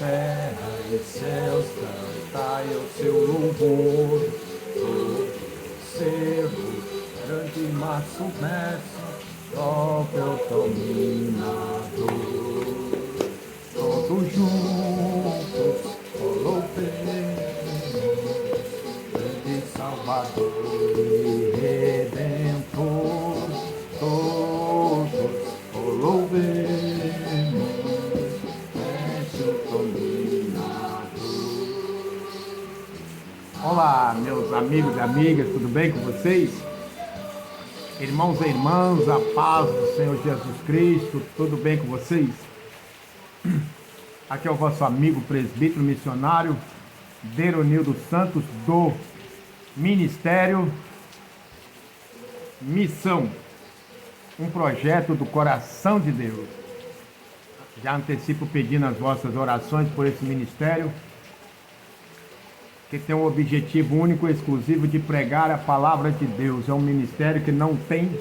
terra e céus cantai o seu louvor. Do selo, grande mar submerso, próprio dominador. Todos juntos, louvemos, grande Salvador e Redentor. Todos louvemos, olá, meus amigos e amigas, tudo bem com vocês? Irmãos e irmãs, a paz do Senhor Jesus Cristo, tudo bem com vocês? Aqui é o vosso amigo presbítero missionário Deronildo Santos, do Ministério Missão, um projeto do coração de Deus. Já antecipo pedindo as vossas orações por esse ministério, que tem um objetivo único e exclusivo de pregar a palavra de Deus. É um ministério que não tem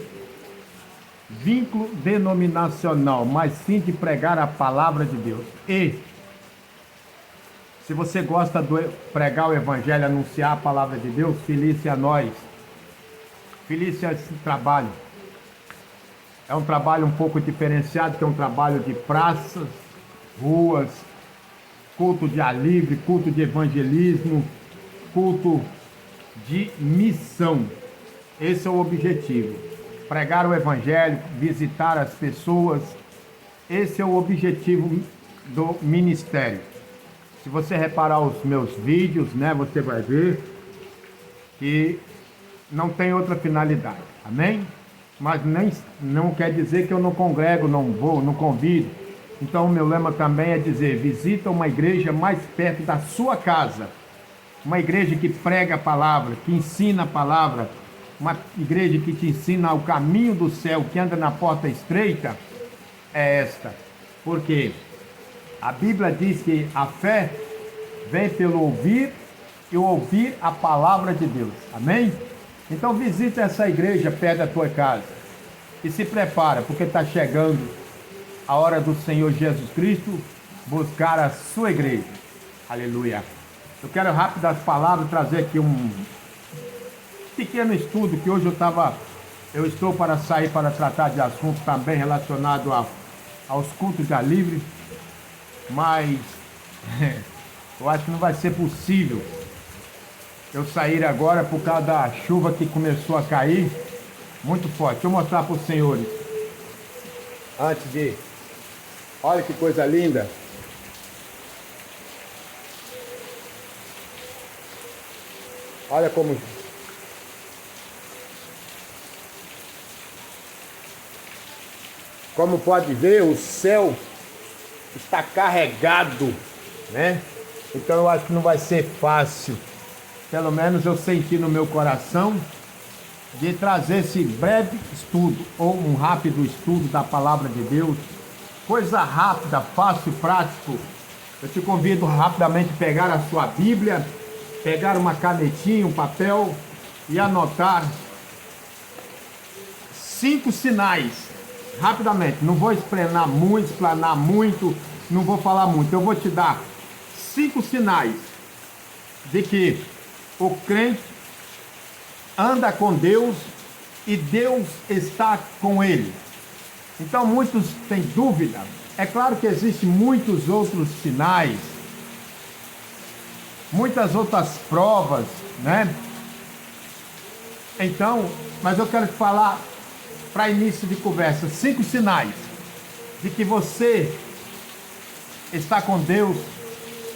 vínculo denominacional, mas sim de pregar a palavra de Deus. E se você gosta de pregar o evangelho, anunciar a palavra de Deus, feliz a nós. Feliz a esse trabalho. É um trabalho um pouco diferenciado, que é um trabalho de praças, ruas, culto de alívio, culto de evangelismo, culto de missão. Esse é o objetivo. Pregar o evangelho, visitar as pessoas. Esse é o objetivo do ministério. Se você reparar os meus vídeos, você vai ver que não tem outra finalidade. Amém? Mas não quer dizer que eu não congrego, não vou, não convido. Então o meu lema também é dizer: visita uma igreja mais perto da sua casa. Uma igreja que prega a palavra, que ensina a palavra. Uma igreja que te ensina o caminho do céu, que anda na porta estreita, é esta. Porque a Bíblia diz que a fé vem pelo ouvir e ouvir a palavra de Deus. Amém? Então visita essa igreja perto da tua casa. E se prepara, porque está chegando a hora do Senhor Jesus Cristo buscar a sua igreja. Aleluia. Eu quero rápidas palavras trazer aqui um pequeno estudo que hoje eu estou para sair para tratar de assuntos também relacionados aos cultos de alívio, mas eu acho que não vai ser possível eu sair agora por causa da chuva que começou a cair muito forte. Deixa eu mostrar para os senhores. Antes de... Olha que coisa linda. Olha como pode ver, o céu está carregado, né? Então eu acho que não vai ser fácil. Pelo menos eu senti no meu coração de trazer esse breve estudo, ou um rápido estudo da palavra de Deus. Coisa rápida, fácil, prático. Eu te convido rapidamente a pegar a sua Bíblia, pegar uma canetinha, um papel e anotar 5 sinais, rapidamente. Não vou explanar muito, não vou falar muito. Eu vou te dar 5 sinais de que o crente anda com Deus e Deus está com ele. Então muitos têm dúvida. É claro que existem muitos outros sinais, muitas outras provas, né? Então, mas eu quero te falar, para início de conversa, 5 sinais de que você está com Deus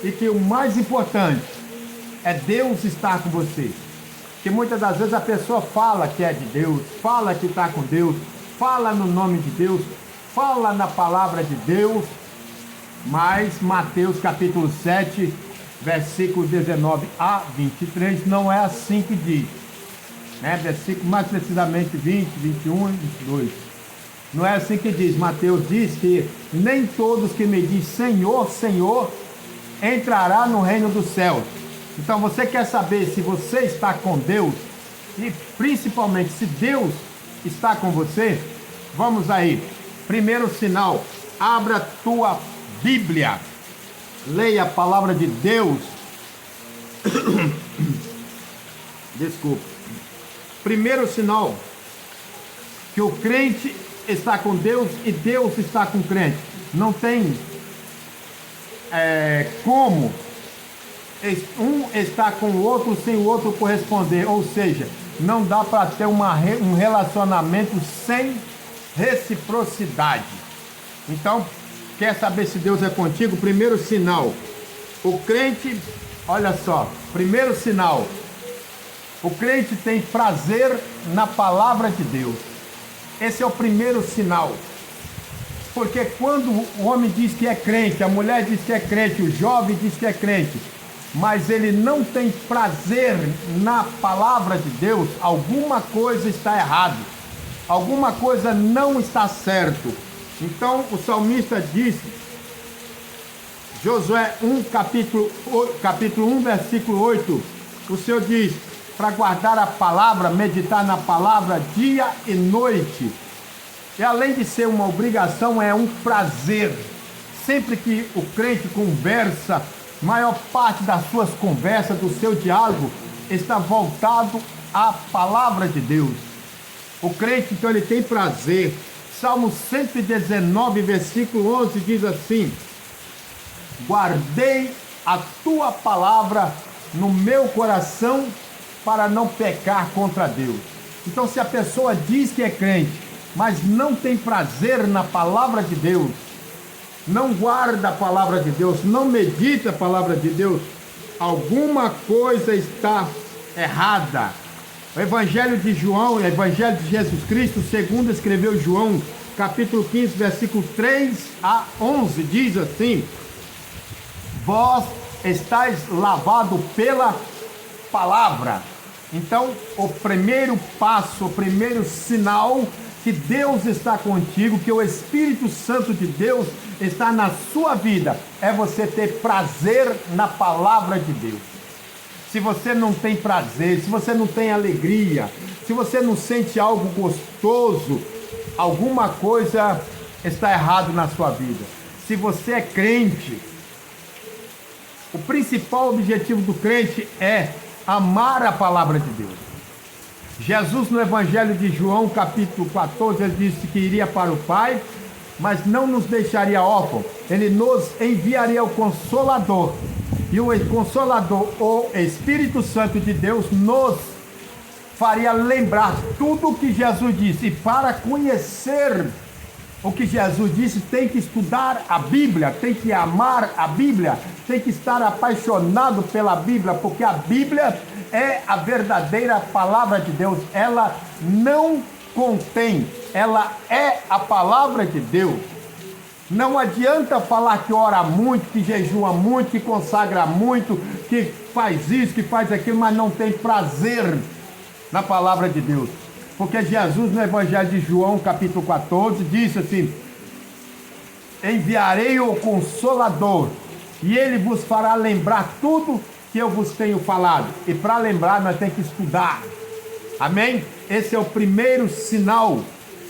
e que o mais importante é Deus estar com você. Porque muitas das vezes a pessoa fala que é de Deus, fala que está com Deus, fala no nome de Deus, fala na palavra de Deus, mas Mateus capítulo 7, versículo 19 a 23, não é assim que diz, né? Versículo mais precisamente 20, 21 e 22. Não é assim que diz. Mateus diz que nem todos que me dizem Senhor, Senhor, entrará no reino dos céus. Então você quer saber se você está com Deus e principalmente se Deus está com você? Vamos aí. Primeiro sinal, abra tua Bíblia. leia a palavra de Deus. Desculpa. Primeiro sinal que o crente está com Deus e Deus está com o crente. Não tem como um estar com o outro sem o outro corresponder. Ou seja, não dá para ter um relacionamento sem reciprocidade. Então, quer saber se Deus é contigo? Primeiro sinal, o crente, olha só, primeiro sinal, o crente tem prazer na palavra de Deus. Esse é o primeiro sinal. Porque quando o homem diz que é crente, a mulher diz que é crente, o jovem diz que é crente, mas ele não tem prazer na palavra de Deus, alguma coisa está errado, alguma coisa não está certo. Então o salmista disse, Josué 1, capítulo 1, versículo 8, o Senhor diz, para guardar a palavra, meditar na palavra dia e noite. E além de ser uma obrigação, é um prazer. Sempre que o crente conversa, maior parte das suas conversas, do seu diálogo, está voltado à palavra de Deus. O crente, então, ele tem prazer. Salmo 119, versículo 11, diz assim, guardei a tua palavra no meu coração para não pecar contra Deus. Então, se a pessoa diz que é crente, mas não tem prazer na palavra de Deus, não guarda a palavra de Deus, não medita a palavra de Deus, alguma coisa está errada. O Evangelho de João, o Evangelho de Jesus Cristo, segundo escreveu João, capítulo 15, versículo 3 a 11, diz assim, vós estáis lavados pela palavra. Então, o primeiro passo, o primeiro sinal que Deus está contigo, que o Espírito Santo de Deus está na sua vida, é você ter prazer na palavra de Deus. Se você não tem prazer, se você não tem alegria, se você não sente algo gostoso, alguma coisa está errado na sua vida. Se você é crente, o principal objetivo do crente é amar a palavra de Deus. Jesus, no Evangelho de João, capítulo 14, ele disse que iria para o Pai, mas não nos deixaria órfãos. Ele nos enviaria o Consolador. E o Consolador, o Espírito Santo de Deus, nos faria lembrar tudo o que Jesus disse. E para conhecer o que Jesus disse, tem que estudar a Bíblia, tem que amar a Bíblia, tem que estar apaixonado pela Bíblia, porque a Bíblia é a verdadeira palavra de Deus. Ela não contém, ela é a palavra de Deus. Não adianta falar que ora muito, que jejua muito, que consagra muito, que faz isso, que faz aquilo, mas não tem prazer na palavra de Deus. Porque Jesus, no Evangelho de João, capítulo 14, disse assim, enviarei o Consolador, e ele vos fará lembrar tudo que eu vos tenho falado. E para lembrar, nós temos que estudar. Amém? Esse é o primeiro sinal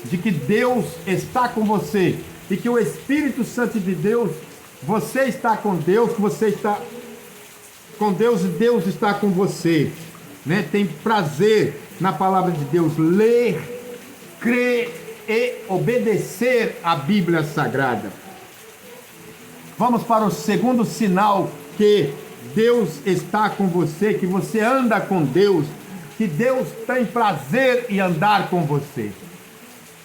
de que Deus está com você. E que o Espírito Santo de Deus, você está com Deus, você está com Deus e Deus está com você. Né? Tem prazer na palavra de Deus. Ler, crer e obedecer a Bíblia Sagrada. Vamos para o segundo sinal que Deus está com você, que você anda com Deus, que Deus tem prazer em andar com você.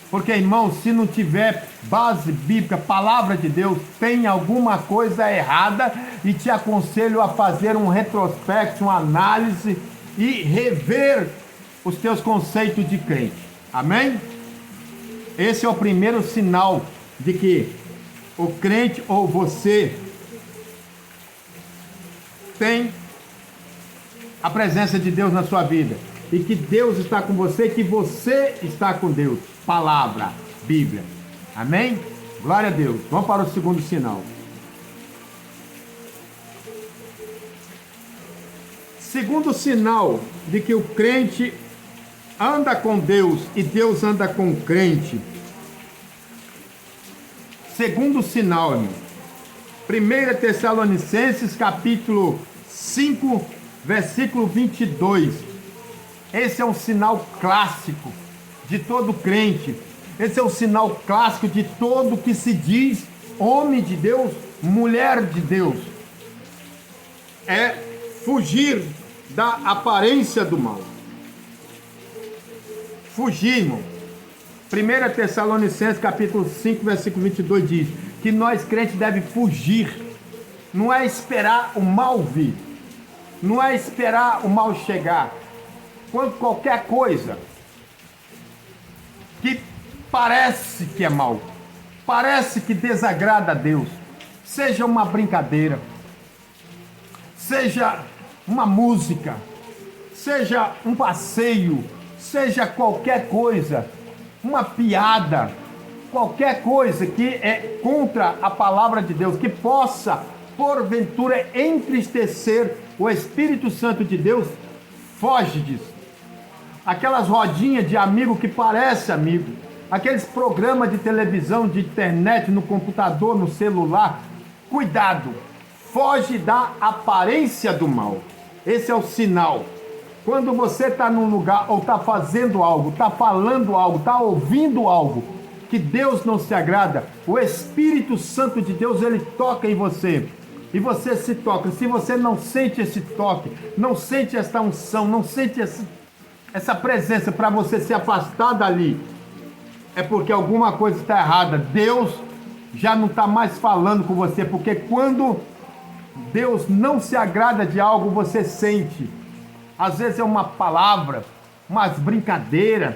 Porque, irmão, se não tiver base bíblica, palavra de Deus, tem alguma coisa errada, e te aconselho a fazer um retrospecto, uma análise e rever os teus conceitos de crente. Amém? Esse é o primeiro sinal de que o crente ou você tem a presença de Deus na sua vida, e que Deus está com você, que você está com Deus. Palavra, Bíblia. Amém? Glória a Deus. Vamos para o segundo sinal. Segundo sinal de que o crente anda com Deus e Deus anda com o crente. Segundo sinal, irmão, 1 Tessalonicenses, capítulo 5, versículo 22. Esse é um sinal clássico de todo crente. Esse é um sinal clássico de todo que se diz homem de Deus, mulher de Deus. É fugir da aparência do mal. Fugir, irmão. 1 Tessalonicenses, capítulo 5, versículo 22 diz que nós crentes devemos fugir. Não é esperar o mal vir. Não é esperar o mal chegar. Quando qualquer coisa que parece que é mal, parece que desagrada a Deus, seja uma brincadeira, seja uma música, seja um passeio, seja qualquer coisa, uma piada, qualquer coisa que é contra a palavra de Deus, que possa, porventura, entristecer o Espírito Santo de Deus, foge disso. Aquelas rodinhas de amigo que parece amigo, aqueles programas de televisão, de internet, no computador, no celular, cuidado, foge da aparência do mal. Esse é o sinal. Quando você está num lugar ou está fazendo algo, está falando algo, está ouvindo algo que Deus não se agrada, o Espírito Santo de Deus, ele toca em você. E você se toca. Se você não sente esse toque, não sente essa unção, não sente essa presença para você se afastar dali, é porque alguma coisa está errada. Deus já não está mais falando com você, porque quando Deus não se agrada de algo, você sente. Às vezes é uma palavra, umas brincadeiras,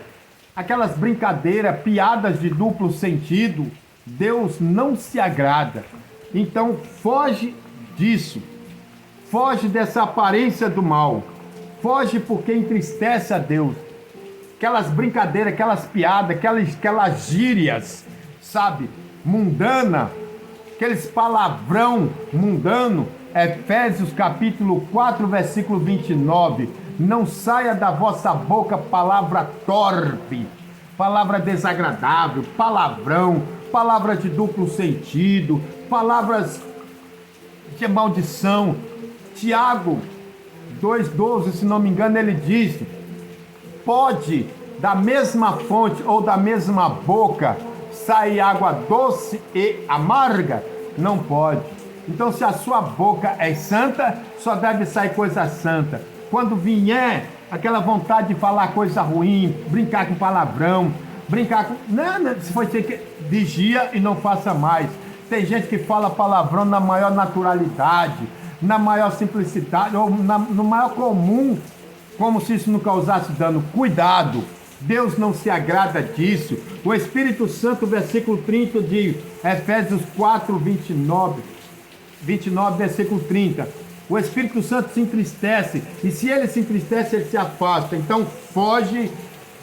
aquelas brincadeiras, piadas de duplo sentido. Deus não se agrada. Então foge disso. Foge dessa aparência do mal. Foge porque entristece a Deus. Aquelas brincadeiras, aquelas piadas, aquelas gírias, sabe? Mundana, aqueles palavrão mundano. Efésios capítulo 4, versículo 29. Não saia da vossa boca palavra torpe, palavra desagradável, palavrão, palavras de duplo sentido, palavras de maldição. Tiago 2,12, se não me engano, ele diz: pode da mesma fonte ou da mesma boca sair água doce e amarga? Não pode. Então, se a sua boca é santa, só deve sair coisa santa. Quando vier aquela vontade de falar coisa ruim, brincar com palavrão, brincar com... Não, se for ter que... Vigia e não faça mais. Tem gente que fala palavrão na maior naturalidade, na maior simplicidade, ou no maior comum, como se isso não causasse dano. Cuidado, Deus não se agrada disso. O Espírito Santo, versículo 30 de Efésios 4, 29, versículo 30. O Espírito Santo se entristece, e se ele se entristece, ele se afasta. Então foge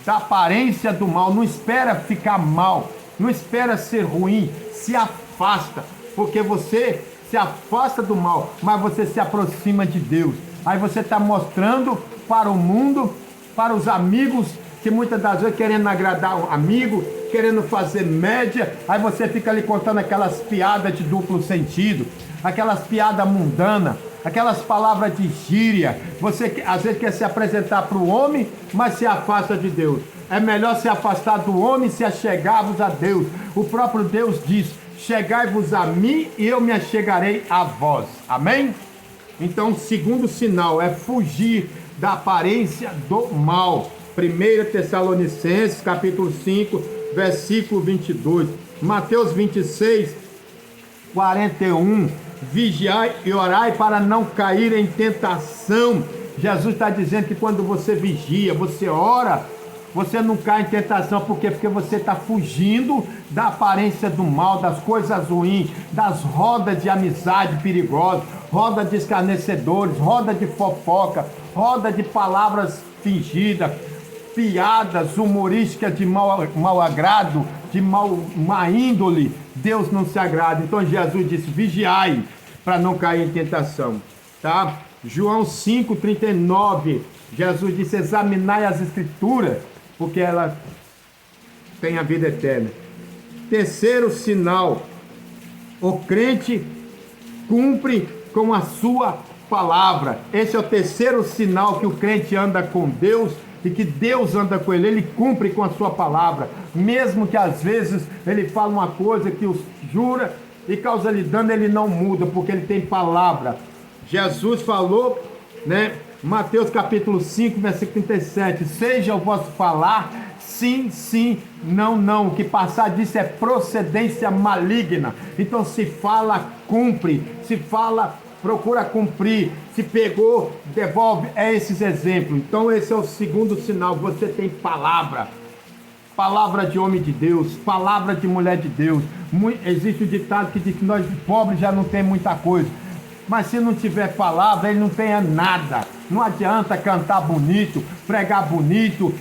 da aparência do mal, não espera ficar mal, não espera ser ruim, se afasta, porque você se afasta do mal, mas você se aproxima de Deus. Aí você está mostrando para o mundo, para os amigos, que muitas das vezes querendo agradar o amigo, querendo fazer média, aí você fica ali contando aquelas piadas de duplo sentido, aquelas piadas mundanas, aquelas palavras de gíria. Você às vezes quer se apresentar para o homem, mas se afasta de Deus. É melhor se afastar do homem e se achegar-vos a Deus. O próprio Deus diz: chegai-vos a mim e eu me achegarei a vós. Amém? Então, o segundo sinal é fugir da aparência do mal. 1 Tessalonicenses, capítulo 5, versículo 22. Mateus 26, 41. Vigiai e orai para não cair em tentação. Jesus está dizendo que quando você vigia, você ora, você não cai em tentação. Por quê? Porque você está fugindo da aparência do mal, das coisas ruins, das rodas de amizade perigosas, roda de escarnecedores, roda de fofoca, roda de palavras fingidas, piadas humorísticas de mau agrado, de má índole. Deus não se agrada. Então Jesus disse: vigiai para não cair em tentação, tá? João 5,39, Jesus disse: examinai as escrituras, porque ela tem a vida eterna. Terceiro sinal: o crente cumpre com a sua palavra. Esse é o terceiro sinal que o crente anda com Deus e que Deus anda com ele. Ele cumpre com a sua palavra, mesmo que às vezes ele fala uma coisa que os jura e causa-lhe dano, ele não muda, porque ele tem palavra. Jesus falou, né? Mateus capítulo 5, versículo 37, seja o vosso falar sim, sim, não, não. O que passar disso é procedência maligna. Então se fala, cumpre. Se fala, procura cumprir. Se pegou, devolve. É esses exemplos. Então esse é o segundo sinal. Você tem palavra. Palavra de homem de Deus. Palavra de mulher de Deus. Existe um ditado que diz que nós pobres já não tem muita coisa. Mas se não tiver palavra, ele não tem nada. Não adianta cantar bonito, pregar bonito,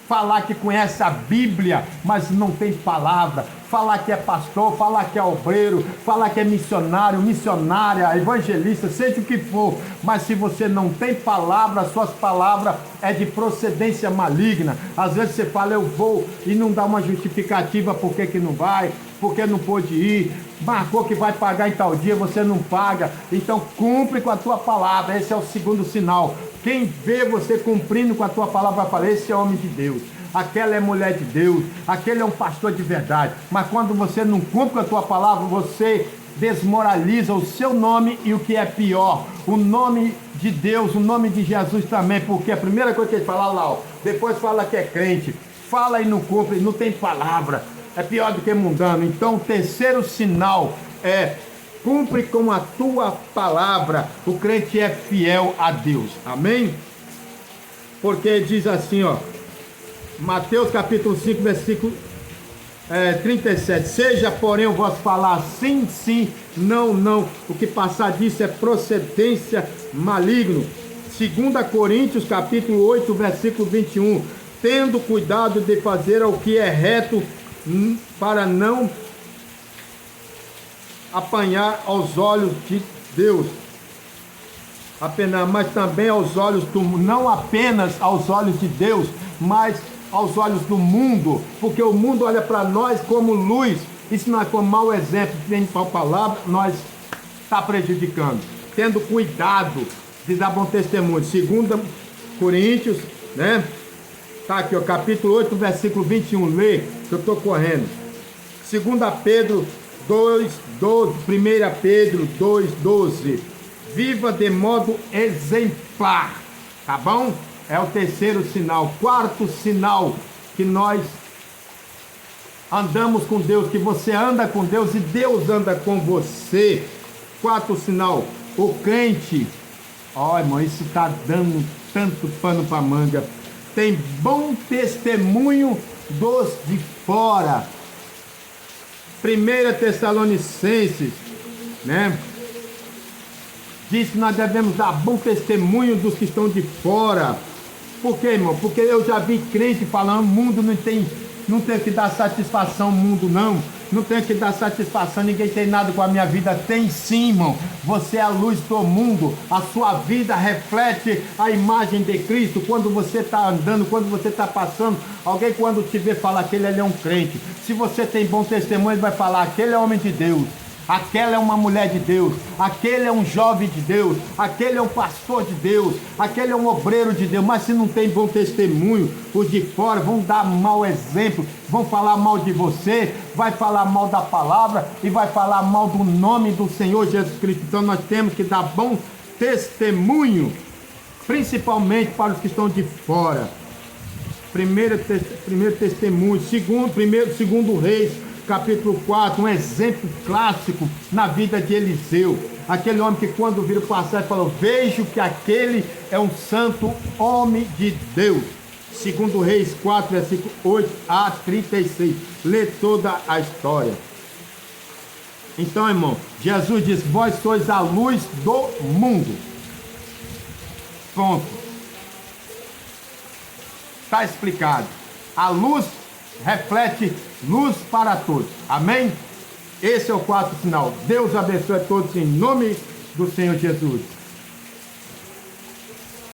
falar que conhece a Bíblia, mas não tem palavra. Falar que é pastor, falar que é obreiro, falar que é missionário, missionária, evangelista, seja o que for. Mas se você não tem palavra, suas palavras é de procedência maligna. Às vezes você fala, eu vou, e não dá uma justificativa por que não vai, porque não pôde ir, marcou que vai pagar em tal dia, você não paga. Então cumpre com a tua palavra. Esse é o segundo sinal. Quem vê você cumprindo com a tua palavra vai falar, esse é homem de Deus, aquela é mulher de Deus, aquele é um pastor de verdade. Mas quando você não cumpre com a tua palavra, você desmoraliza o seu nome e o que é pior, o nome de Deus, o nome de Jesus também, porque a primeira coisa que ele fala lá, ó, depois fala que é crente, fala e não cumpre, não tem palavra, é pior do que mundano. Então o terceiro sinal é cumpre com a tua palavra. O crente é fiel a Deus, amém? Porque diz assim, ó, Mateus capítulo 5, versículo 37, seja porém o vosso falar sim, sim, não, não, o que passar disso é procedência maligno. 2 Coríntios capítulo 8, versículo 21, tendo cuidado de fazer o que é reto, para não apanhar aos olhos de Deus, apenas, mas também aos olhos do, não apenas aos olhos de Deus, mas aos olhos do mundo, porque o mundo olha para nós como luz. Isso não é como mau exemplo, vem para a palavra, nós está prejudicando. Tendo cuidado de dar bom testemunho. 2 Coríntios, né? Tá aqui, ó, capítulo 8, versículo 21, lê, que eu estou correndo. 2 Pedro 2, 12, 1 Pedro 2, 12. Viva de modo exemplar, tá bom? É o terceiro sinal. Quarto sinal que nós andamos com Deus, que você anda com Deus e Deus anda com você. Quarto sinal, o crente, ó irmão, isso está dando tanto pano para manga, tem bom testemunho dos de fora. 1 Tessalonicenses, né? Diz que nós devemos dar bom testemunho dos que estão de fora. Por quê, irmão? Porque eu já vi crente falando, mundo não tem que dar satisfação, mundo não tem que dar satisfação, ninguém tem nada com a minha vida. Tem sim, irmão. Você é a luz do mundo, a sua vida reflete a imagem de Cristo. Quando você está andando, quando você está passando, alguém quando te vê fala, aquele ali é um crente. Se você tem bom testemunho, ele vai falar, aquele é homem de Deus, aquela é uma mulher de Deus, aquele é um jovem de Deus, aquele é um pastor de Deus, aquele é um obreiro de Deus. Mas se não tem bom testemunho, os de fora vão dar mau exemplo, vão falar mal de você, vai falar mal da palavra e vai falar mal do nome do Senhor Jesus Cristo. Então nós temos que dar bom testemunho, principalmente para os que estão de fora. Primeiro testemunho, segundo Reis, capítulo 4, um exemplo clássico na vida de Eliseu. Aquele homem que quando viram passar falou, vejo que aquele é um santo homem de Deus. 2 Reis 4, versículo 8 a 36. Lê toda a história. Então, irmão, Jesus diz, vós sois a luz do mundo. Pronto. Está explicado. A luz reflete luz para todos. Amém? Esse é o quarto sinal. Deus abençoe a todos em nome do Senhor Jesus.